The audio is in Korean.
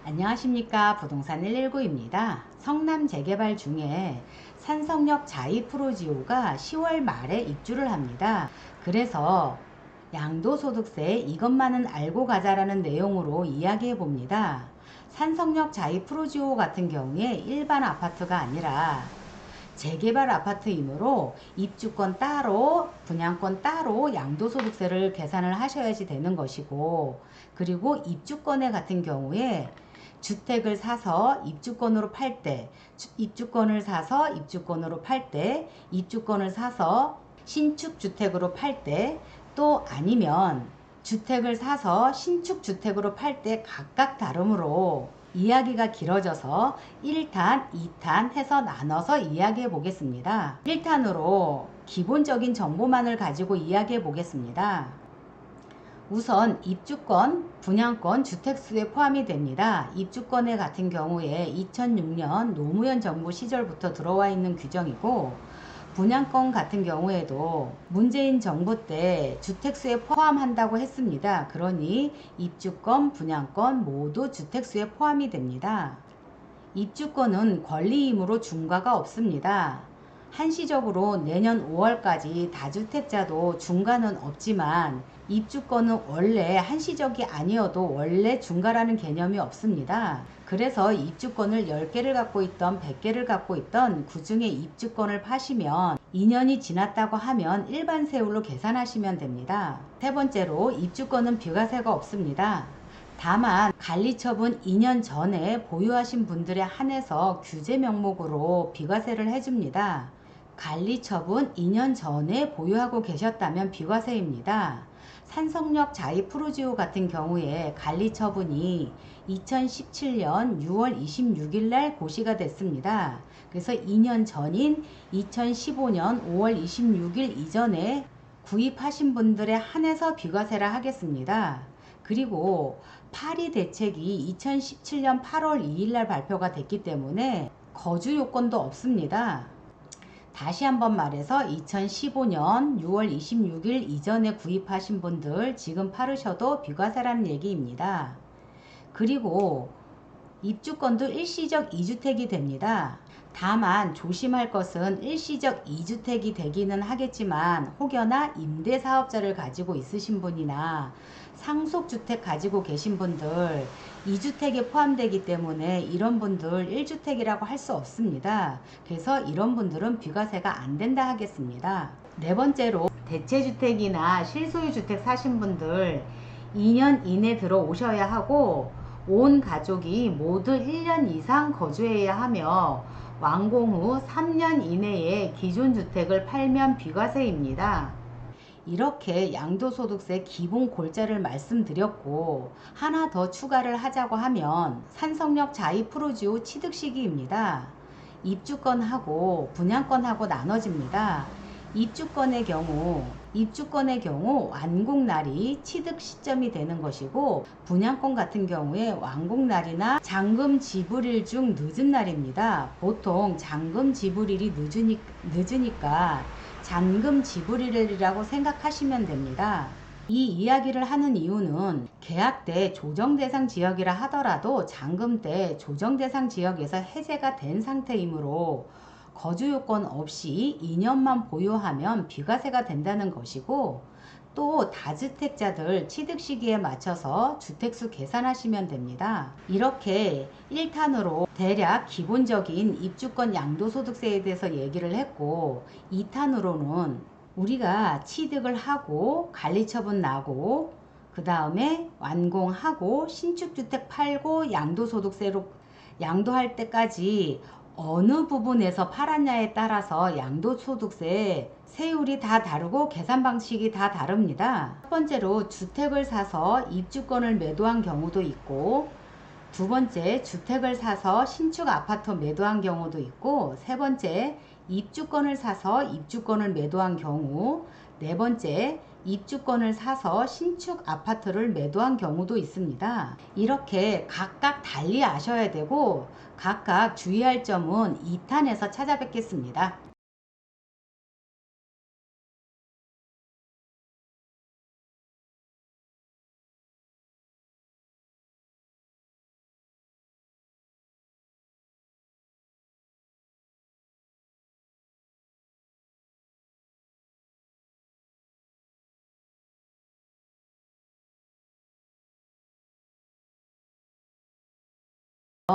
안녕하십니까. 부동산 119입니다. 성남 재개발 중에 산성역 자이 프로지오가 10월 말에 입주를 합니다. 그래서 양도소득세 이것만은 알고 가자라는 내용으로 이야기해 봅니다. 산성역 자이 프로지오 같은 경우에 일반 아파트가 아니라 재개발 아파트이므로 입주권 따로 분양권 따로 양도소득세를 계산을 하셔야지 되는 것이고, 그리고 입주권에 같은 경우에 주택을 사서 입주권으로 팔 때, 입주권을 사서 입주권으로 팔 때, 입주권을 사서 신축 주택으로 팔 때, 또 아니면 주택을 사서 신축 주택으로 팔 때 각각 다르므로 이야기가 길어져서 1탄, 2탄 해서 나눠서 이야기해 보겠습니다. 1탄으로 기본적인 정보만을 가지고 이야기해 보겠습니다. 우선 입주권, 분양권, 주택수에 포함이 됩니다. 입주권에 같은 경우에 2006년 노무현 정부 시절부터 들어와 있는 규정이고, 분양권 같은 경우에도 문재인 정부 때 주택수에 포함한다고 했습니다. 그러니 입주권, 분양권 모두 주택수에 포함이 됩니다. 입주권은 권리이므로 중과가 없습니다. 한시적으로 내년 5월까지 다주택자도 중과는 없지만, 입주권은 원래 한시적이 아니어도 원래 중과라는 개념이 없습니다. 그래서 입주권을 10개를 갖고 있던 100개를 갖고 있던 그 중에 입주권을 파시면 2년이 지났다고 하면 일반 세율로 계산하시면 됩니다. 세 번째로 입주권은 비과세가 없습니다. 다만 관리처분 2년 전에 보유하신 분들에 한해서 규제 명목으로 비과세를 해줍니다. 관리처분 2년 전에 보유하고 계셨다면 비과세입니다. 산성역 자이 프로지오 같은 경우에 관리처분이 2017년 6월 26일 날 고시가 됐습니다. 그래서 2년 전인 2015년 5월 26일 이전에 구입하신 분들에 한해서 비과세를 하겠습니다. 그리고 파리 대책이 2017년 8월 2일 날 발표가 됐기 때문에 거주 요건도 없습니다. 다시 한번 말해서 2015년 6월 26일 이전에 구입하신 분들 지금 팔으셔도 비과세라는 얘기입니다. 그리고 입주권도 일시적 2주택이 됩니다. 다만 조심할 것은 일시적 2주택이 되기는 하겠지만, 혹여나 임대사업자를 가지고 있으신 분이나 상속주택 가지고 계신 분들 2주택에 포함되기 때문에 이런 분들 1주택이라고 할 수 없습니다. 그래서 이런 분들은 비과세가 안 된다 하겠습니다. 네 번째로 대체주택이나 실소유주택 사신 분들 2년 이내 들어오셔야 하고, 온 가족이 모두 1년 이상 거주해야 하며, 완공 후 3년 이내에 기존 주택을 팔면 비과세입니다. 이렇게 양도소득세 기본 골자를 말씀드렸고, 하나 더 추가를 하자고 하면 산성역 자이 프로지오 취득 시기입니다. 입주권하고 분양권하고 나눠집니다. 입주권의 경우 완공날이 취득 시점이 되는 것이고, 분양권 같은 경우에 완공날이나 잔금 지불일 중 늦은 날입니다. 보통 잔금 지불일이 늦으니까 잔금 지불일이라고 생각하시면 됩니다. 이 이야기를 하는 이유는 계약 때 조정대상 지역이라 하더라도 잔금 때 조정대상 지역에서 해제가 된 상태이므로 거주요건 없이 2년만 보유하면 비과세가 된다는 것이고, 또 다주택자들 취득 시기에 맞춰서 주택수 계산하시면 됩니다. 이렇게 1탄으로 대략 기본적인 입주권 양도소득세에 대해서 얘기를 했고, 2탄으로는 우리가 취득을 하고 관리처분 나고 그 다음에 완공하고 신축주택 팔고 양도소득세로 양도할 때까지 어느 부분에서 팔았냐에 따라서 양도소득세 세율이 다 다르고 계산 방식이 다 다릅니다. 첫 번째로 주택을 사서 입주권을 매도한 경우도 있고, 두 번째 주택을 사서 신축 아파트 매도한 경우도 있고, 세 번째 입주권을 사서 입주권을 매도한 경우, 네 번째 입주권을 사서 신축 아파트를 매도한 경우도 있습니다. 이렇게 각각 달리 아셔야 되고, 각각 주의할 점은 2탄에서 찾아뵙겠습니다.